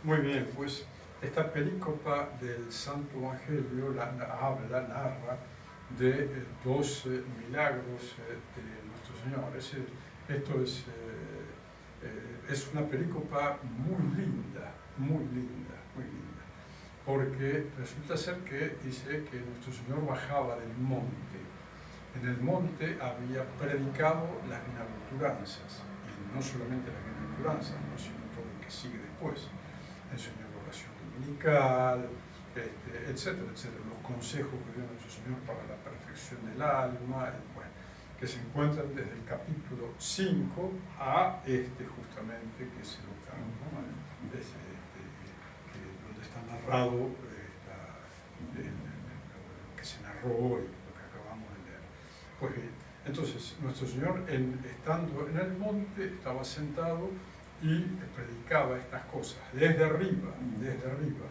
Muy bien, pues esta perícopa del Santo Evangelio narra de 12 milagros de nuestro Señor. Esto es una perícopa muy linda, muy linda, muy linda, porque resulta ser que dice que nuestro Señor bajaba del monte. En el monte había predicado las bienaventuranzas, y no solamente las bienaventuranzas, sino todo lo que sigue después. Enseñó la oración dominical, etcétera, etcétera, los consejos que dio nuestro Señor para la perfección del alma, bueno, que se encuentran desde el capítulo 5 a justamente, que es el octavo, ¿no? Donde está narrado lo que se narró y lo que acabamos de leer. Pues bien, entonces nuestro Señor, estando en el monte, estaba sentado y predicaba estas cosas desde arriba, desde arriba.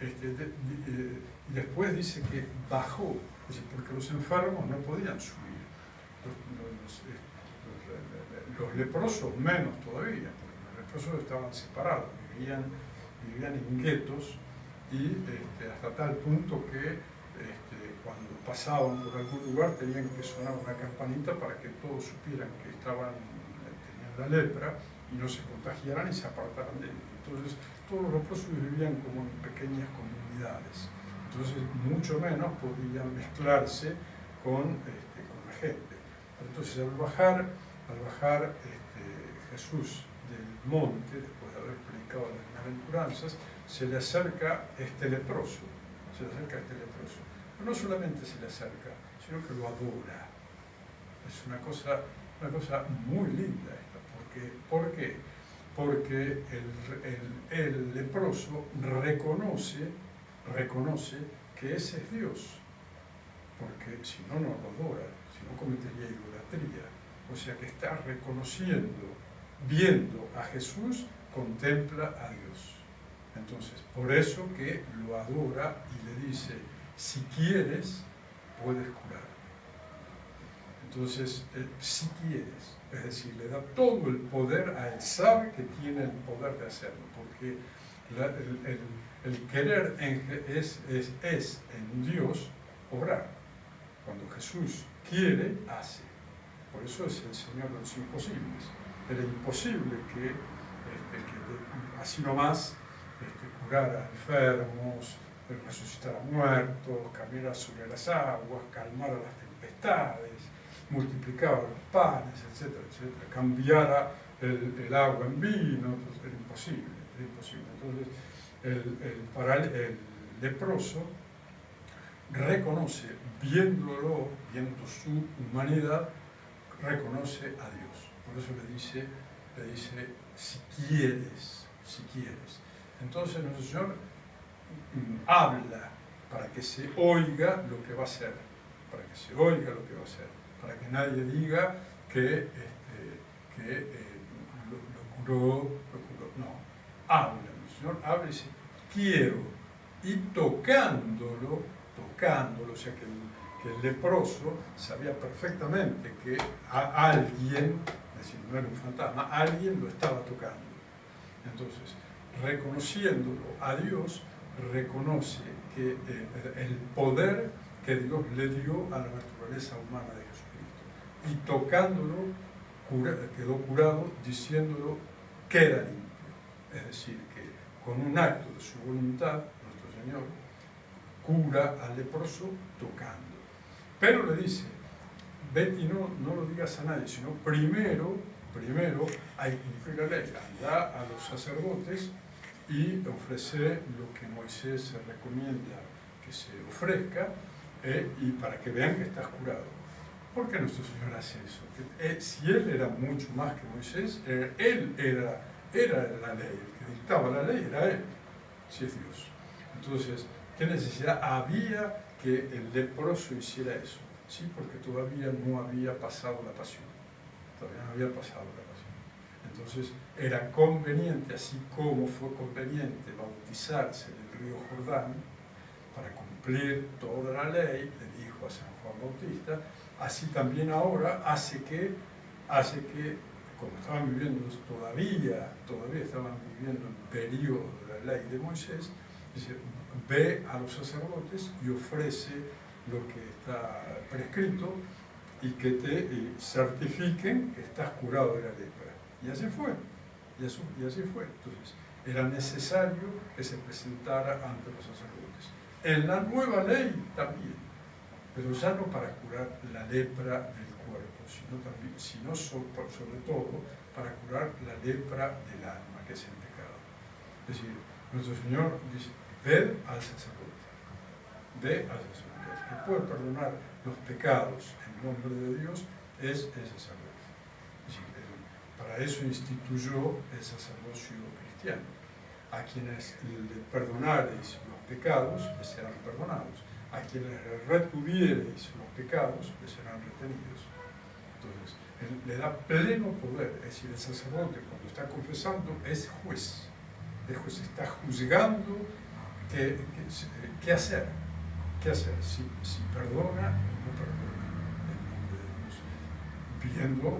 Y después dice que bajó, porque los enfermos no podían subir, los leprosos menos todavía, porque los leprosos estaban separados, vivían en guetos, y hasta tal punto que cuando pasaban por algún lugar tenían que sonar una campanita para que todos supieran que tenían la lepra y no se contagiaran y se apartaran de él. Entonces todos los leprosos vivían como en pequeñas comunidades, entonces mucho menos podían mezclarse con la gente. Entonces al bajar Jesús del monte, después de haber predicado las bienaventuranzas, se le acerca este leproso, pero no solamente se le acerca, sino que lo adora. Es una cosa muy linda esta. ¿Por qué? Porque el leproso reconoce que ese es Dios, porque si no, no lo adora, si no cometería idolatría. O sea que está reconociendo, viendo a Jesús, contempla a Dios. Entonces, por eso que lo adora y le dice, si quieres, puedes curar. Entonces, si quieres, es decir, le da todo el poder a él, sabe que tiene el poder de hacerlo, porque el querer es en Dios obrar. Cuando Jesús quiere, hace. Por eso es el Señor de los imposibles. Era imposible que así nomás curar a enfermos, resucitar a muertos, caminar sobre las aguas, calmar a las tempestades, multiplicaba los panes, etcétera, etcétera, cambiara el agua en vino. Entonces, era imposible. Entonces el leproso reconoce, viendo su humanidad, reconoce a Dios. Por eso le dice, si quieres. Entonces nuestro Señor habla para que se oiga lo que va a hacer, para que nadie diga que lo curó. No, habla, el Señor habla y dice, quiero, y tocándolo, o sea que el leproso sabía perfectamente que a alguien, es decir, no era un fantasma, alguien lo estaba tocando. Entonces, reconociéndolo a Dios, reconoce que el poder que Dios le dio a la naturaleza humana de Jesucristo. Y tocándolo, quedó curado, diciéndolo, queda limpio. Es decir, que con un acto de su voluntad, nuestro Señor cura al leproso tocando. Pero le dice, vete y no lo digas a nadie, sino primero hay que cumplir la ley. Anda a los sacerdotes y ofrece lo que Moisés se recomienda que se ofrezca, y para que vean que estás curado. ¿Por qué nuestro Señor hace eso? Si Él era mucho más que Moisés, Él era la ley, el que dictaba la ley era Él, si es Dios. Entonces, ¿qué necesidad había que el leproso hiciera eso? Sí, porque todavía no había pasado la pasión. Entonces, era conveniente, así como fue conveniente bautizarse en el río Jordán, para cumplir toda la ley, le dijo a San Juan Bautista, así también ahora hace que como estaban viviendo todavía estaban viviendo en periodo de la ley de Moisés, dice, ve a los sacerdotes y ofrece lo que está prescrito y que te certifiquen que estás curado de la lepra. Y así fue, y así fue. Entonces, era necesario que se presentara ante los sacerdotes. En la nueva ley también, pero ya no para curar la lepra del cuerpo, sino sobre todo para curar la lepra del alma, que es el pecado. Es decir, nuestro Señor dice, ved al sacerdote, el que puede perdonar los pecados en nombre de Dios es el sacerdote. Es decir, para eso instituyó el sacerdocio cristiano. A quienes le perdonareis los pecados, les serán perdonados. A quienes retuviereis los pecados, les serán retenidos. Entonces, él le da pleno poder. Es decir, el sacerdote, cuando está confesando, es juez. El juez está juzgando qué hacer. ¿Qué hacer? Si perdona o no perdona en nombre de Dios. Viendo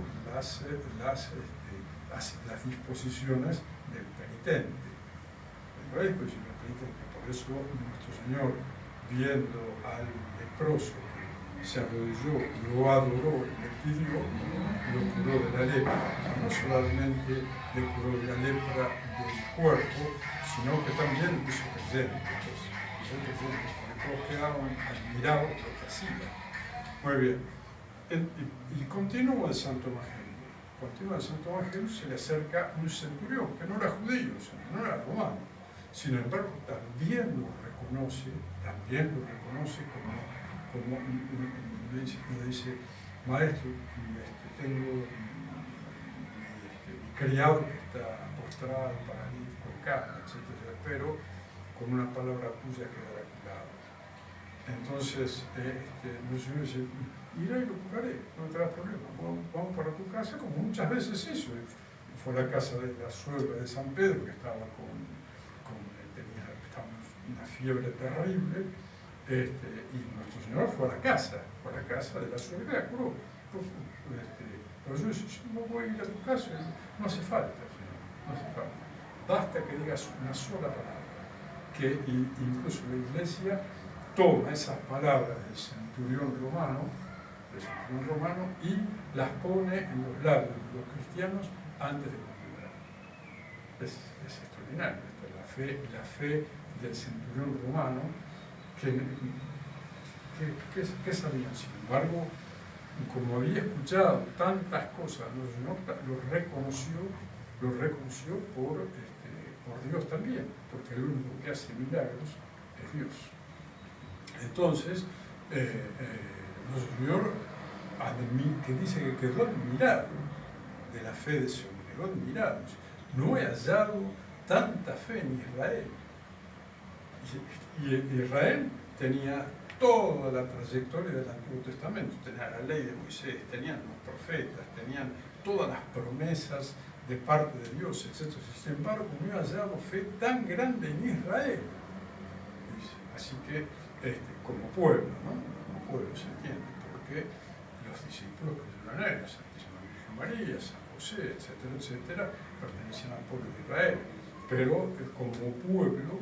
las disposiciones del penitente. Por eso nuestro Señor, viendo al leproso que se arrodilló, lo adoró y le pidió, lo curó de la lepra. No solamente le curó de la lepra del cuerpo, sino que también lo hizo creyente. Todos quedaron admirados de lo que hacía. Muy bien. Y continúa el Santo Evangelio, se le acerca un centurión, que no era judío, no era romano. Sin embargo, también lo reconoce como le dice, maestro, tengo mi criado que está postrado, paralítico, en cama, etc. Pero con una palabra tuya quedará curado. Entonces, el Señor dice, iré y lo curaré, no tendrás problema, vamos para tu casa, como muchas veces hizo. Fue a la casa de la suegra de San Pedro, que estaba tenía una fiebre terrible, y nuestro Señor fue a la casa de la suegra y la curó. Pero yo dice, yo no voy a ir a tu casa, no hace falta, Señor, no hace falta. Basta que digas una sola palabra, que incluso la Iglesia toma esas palabras del centurión romano y las pone en los labios de los cristianos antes de comulgar. Es extraordinario. La fe del centurión romano, que sabían. Sin embargo, como había escuchado tantas cosas, lo reconoció por Dios también, porque el único que hace milagros es Dios. Entonces, nuestro Señor, que dice que quedó admirado de la fe de ese hombre, quedó admirado. No he hallado tanta fe en Israel. Y Israel tenía toda la trayectoria del Antiguo Testamento, tenía la ley de Moisés, tenían los profetas, tenían todas las promesas de parte de Dios, etc. Sin embargo, no he hallado fe tan grande en Israel. Así que, como pueblo, ¿no? Como pueblo se entiende, porque los discípulos creyeron en él, la Santísima Virgen María, San José, etcétera, pertenecían al pueblo de Israel, pero como pueblo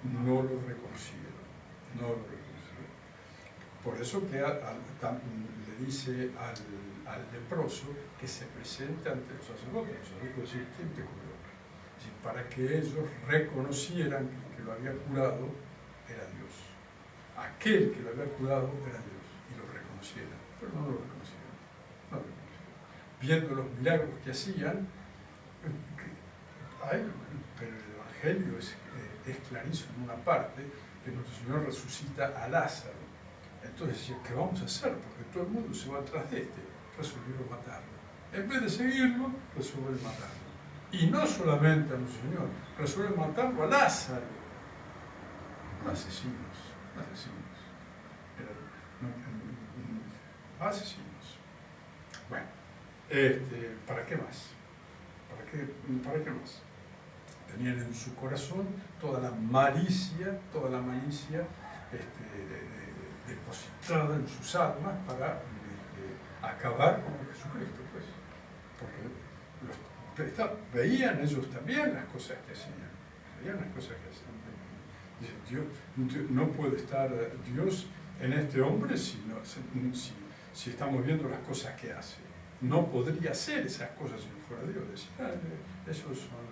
no lo reconocieron. Por eso que le dice al leproso que se presente ante los sacerdotes. Los sacerdotes decir, ¿quién te curó? Es decir, para que ellos reconocieran que lo había curado era Dios. Aquel que lo había curado era Dios, y lo reconocieran, pero no lo reconocieron. Viendo los milagros que hacían, pero el Evangelio es clarísimo en una parte, que nuestro Señor resucita a Lázaro. Entonces, ¿qué vamos a hacer? Porque todo el mundo se va atrás de resolvieron matarlo. En vez de seguirlo, resuelven matarlo. Y no solamente a nuestro Señor, resuelven matarlo a Lázaro. Asesinos. Asesinos. Bueno, ¿para qué más? ¿Para qué más? Tenían en su corazón toda la malicia depositada en sus almas para acabar con Jesucristo, pues. Porque lo veían ellos también las cosas que hacían. Veían las cosas que hacían. Dice, no puede estar Dios en este hombre si estamos viendo las cosas que hace. No podría hacer esas cosas si no fuera Dios. Decían, esos son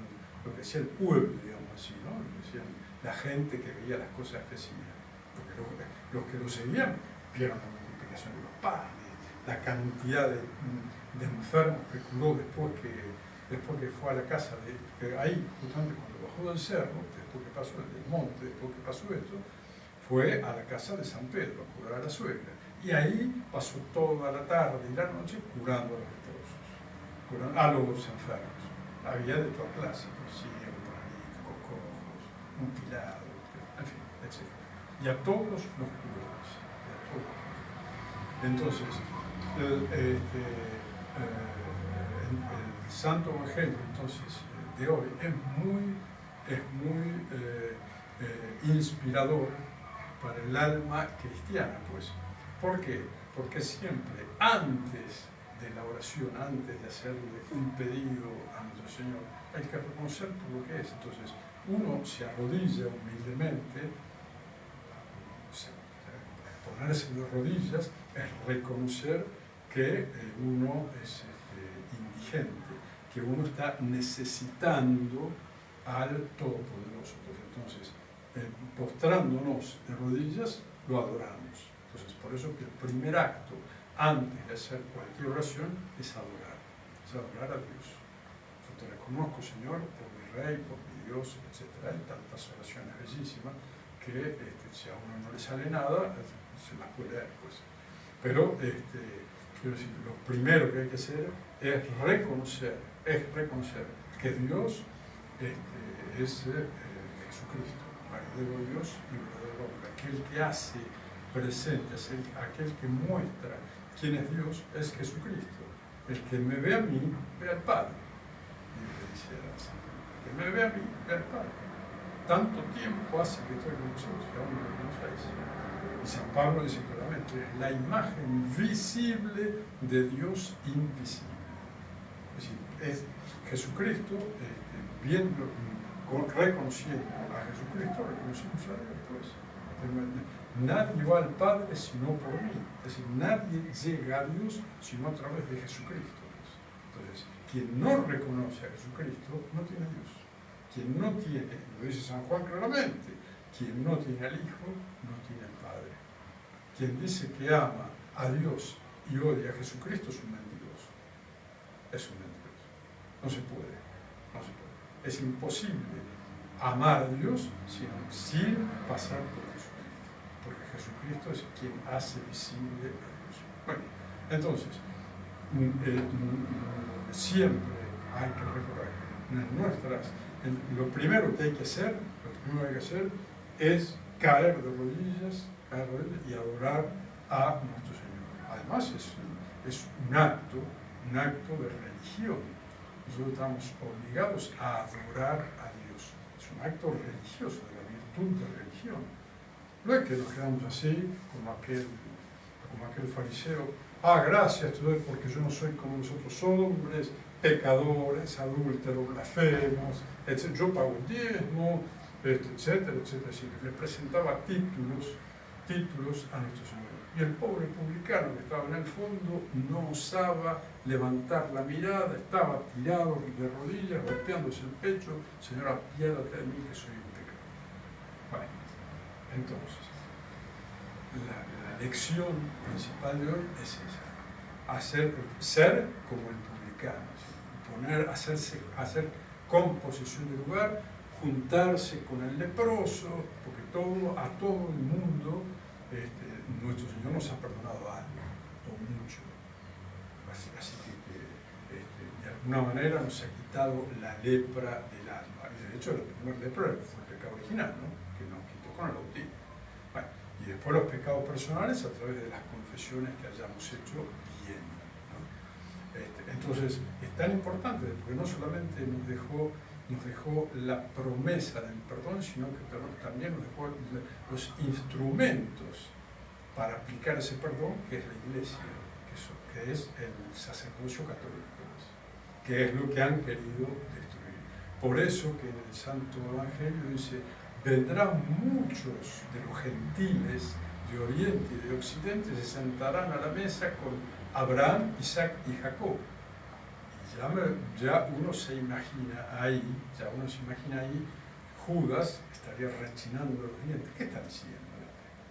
lo que decía el pueblo, digamos así, ¿no? Lo que decían la gente que veía las cosas que hacía. Porque los que lo seguían vieron la multiplicación de los panes, la cantidad de enfermos que curó después que fue a la casa ahí, justamente cuando bajó del cerro, después que pasó del monte, después que pasó esto, fue a la casa de San Pedro a curar a la suegra. Y ahí pasó toda la tarde y la noche curando a los leprosos, a los enfermos. Había de toda clase, ciegos, paralíticos, cojos, mutilados, en fin, etc. Y a todos los curó. Entonces, el Santo Evangelio entonces, de hoy es muy inspirador para el alma cristiana, pues. ¿Por qué? Porque siempre antes de la oración, antes de hacerle un pedido a nuestro Señor, hay que reconocer por lo que es. Entonces, uno se arrodilla humildemente, ponerse de rodillas es reconocer que uno es indigente, que uno está necesitando al Todopoderoso. Entonces, postrándonos de rodillas, lo adoramos. Entonces, por eso que el primer acto, antes de hacer cualquier oración, es adorar a Dios. Yo te reconozco, Señor, por mi Rey, por mi Dios, etc. Hay tantas oraciones bellísimas que si a uno no le sale nada, se las puede leer, pues. Pero, quiero decir, lo primero que hay que hacer es reconocer que Dios es Jesucristo, verdadero Dios y verdadero hombre. Aquel que hace presente, aquel que muestra quién es Dios, es Jesucristo. El que me ve a mí, ve al Padre. Y le dice a San Pablo, el que me ve a mí, ve al Padre. Tanto tiempo hace que estoy con vosotros, que aún no lo conocéis. Y San Pablo dice claramente, es la imagen visible de Dios invisible. Es decir, es Jesucristo, reconociendo a Jesucristo, reconocimos a Dios, pues. Nadie va al Padre sino por mí. Es decir, nadie llega a Dios sino a través de Jesucristo. Entonces, quien no reconoce a Jesucristo no tiene a Dios. Quien no tiene, lo dice San Juan claramente, quien no tiene al Hijo no tiene al Padre. Quien dice que ama a Dios y odia a Jesucristo es un mentiroso. Es un mentiroso. No se puede. Es imposible amar a Dios sin pasar por Jesucristo. Porque Jesucristo es quien hace visible a Dios. Bueno, entonces, siempre hay que recordar lo primero que hay que hacer es caer de rodillas y adorar a nuestro Señor. Además es un acto de religión. Nosotros estamos obligados a adorar a Dios. Es un acto religioso, de la virtud de religión. No es que nos quedamos así, como aquel fariseo, gracias porque yo no soy como los otros hombres, pecadores, adúlteros, blasfemos, etc. Yo pago el diezmo, etcétera, etcétera. Así que le presentaba títulos a nuestro Señor. Y el pobre publicano que estaba en el fondo no osaba levantar la mirada, estaba tirado de rodillas, golpeándose el pecho. Señor, apiádate de mí que soy un pecador. Bueno, entonces, la lección principal de hoy es esa. Ser como el publicano, hacer composición de lugar, juntarse con el leproso, porque a todo el mundo nuestro Señor nos ha perdonado algo, o mucho. Así que de alguna manera nos ha quitado la lepra del alma. Y de hecho, la primera lepra fue el pecado original, ¿no? Que nos quitó con el bautismo. Bueno, y después los pecados personales a través de las confesiones que hayamos hecho bien, ¿no? Entonces, es tan importante, porque no solamente nos dejó la promesa del perdón, sino que también nos dejó los instrumentos para aplicar ese perdón, que es la Iglesia, que es el sacerdocio católico. que es lo que han querido destruir. Por eso que en el Santo Evangelio dice, vendrán muchos de los gentiles de Oriente y de Occidente, se sentarán a la mesa con Abraham, Isaac y Jacob. Y ya uno se imagina ahí, Judas estaría rechinando los dientes. ¿Qué está diciendo?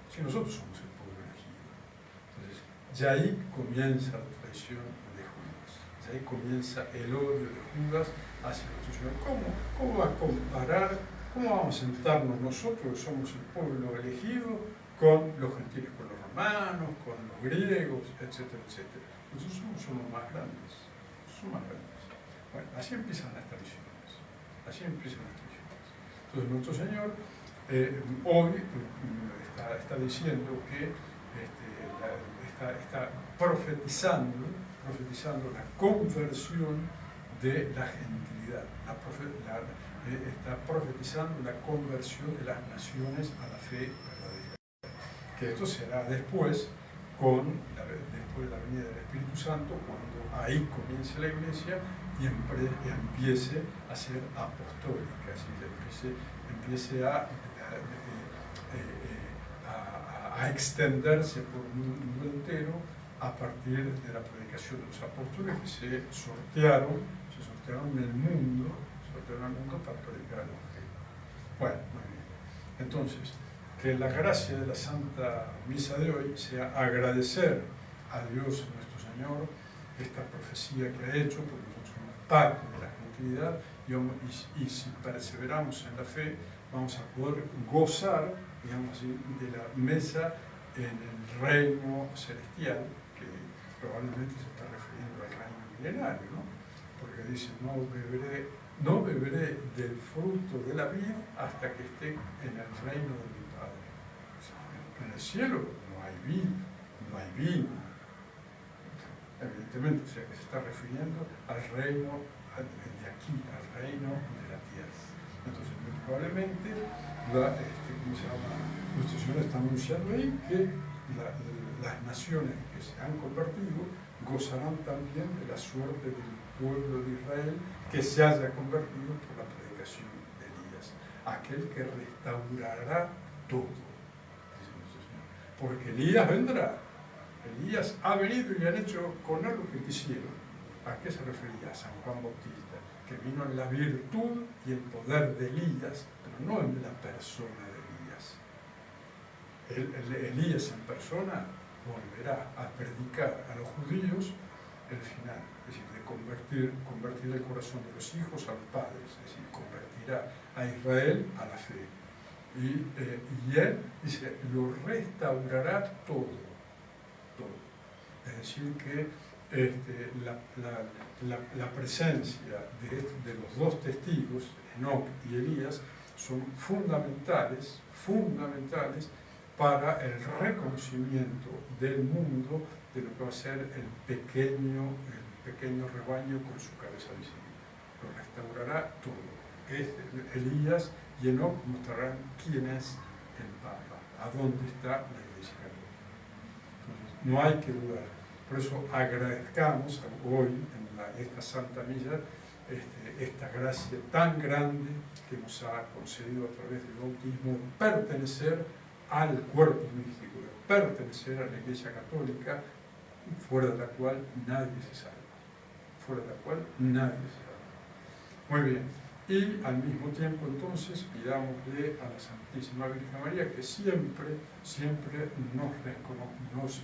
Si nosotros somos el pueblo elegido. Entonces, ya ahí comienza la traición de Judas. Ya ahí comienza el odio de Judas hacia nuestro Señor. ¿Cómo va a comparar? ¿Cómo vamos a sentarnos nosotros, que somos el pueblo elegido, con los gentiles, con los romanos, con los griegos, etcétera, etcétera? Nosotros somos más grandes. Bueno, así empiezan las traiciones. Entonces nuestro Señor hoy está diciendo que está profetizando la conversión de la gentilidad, está profetizando la conversión de las naciones a la fe verdadera. Que esto será después de la venida del Espíritu Santo, cuando ahí comience la Iglesia y empiece a ser apostólica, empiece a extenderse por el mundo entero a partir de la predicación de los apóstoles que se sortearon en el mundo para predicar el Evangelio. Bueno, muy bien. Entonces, que la gracia de la Santa Misa de hoy sea agradecer a Dios nuestro Señor esta profecía que ha hecho, porque nosotros somos parte de la gentilidad y si perseveramos en la fe, vamos a poder gozar, digamos así, de la mesa en el reino celestial, que probablemente se está refiriendo al reino milenario, ¿no? Porque dice, no beberé del fruto de la vid hasta que esté en el reino de mi Padre. En el cielo no hay vid, no hay vino. Evidentemente, o sea que se está refiriendo al reino de aquí, al reino de la tierra. Entonces, muy probablemente, nuestro Señor está anunciando ahí que las naciones que se han convertido gozarán también de la suerte del pueblo de Israel que se haya convertido por la predicación de Elías, aquel que restaurará todo, dice nuestro Señor. Porque Elías vendrá. Elías ha venido y han hecho con él lo que quisieron. ¿A qué se refería? A San Juan Bautista, que vino en la virtud y el poder de Elías, pero no en la persona de Elías. Elías en persona volverá a predicar a los judíos el final, es decir, de convertir el corazón de los hijos a los padres, es decir, convertirá a Israel a la fe. Y él dice, lo restaurará todo. Es decir, que la presencia de los dos testigos, Enoc y Elías, son fundamentales para el reconocimiento del mundo de lo que va a ser el pequeño rebaño con su cabeza visible. Lo restaurará todo. Elías y Enoc mostrarán quién es el Papa, a dónde está la Iglesia Católica. Entonces, no hay que dudar. Por eso agradezcamos hoy en esta Santa Misa esta gracia tan grande que nos ha concedido a través del bautismo de pertenecer al cuerpo místico, de pertenecer a la Iglesia Católica, fuera de la cual nadie se salva. Muy bien. Y al mismo tiempo entonces pidámosle a la Santísima Virgen María que siempre nos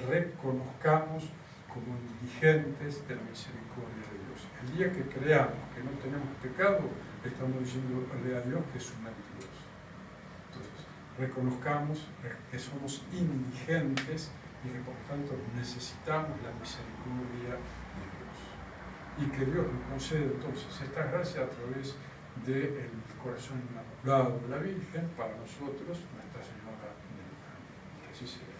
reconozcamos como indigentes de la misericordia de Dios. El día que creamos que no tenemos pecado, estamos diciéndole a Dios que es un mentiroso. Entonces, reconozcamos que somos indigentes y que por tanto necesitamos la misericordia de Dios. Y que Dios nos concede entonces esta gracia a través del corazón inmaculado de la Virgen para nosotros, Nuestra Señora del Carmen. Que así sea.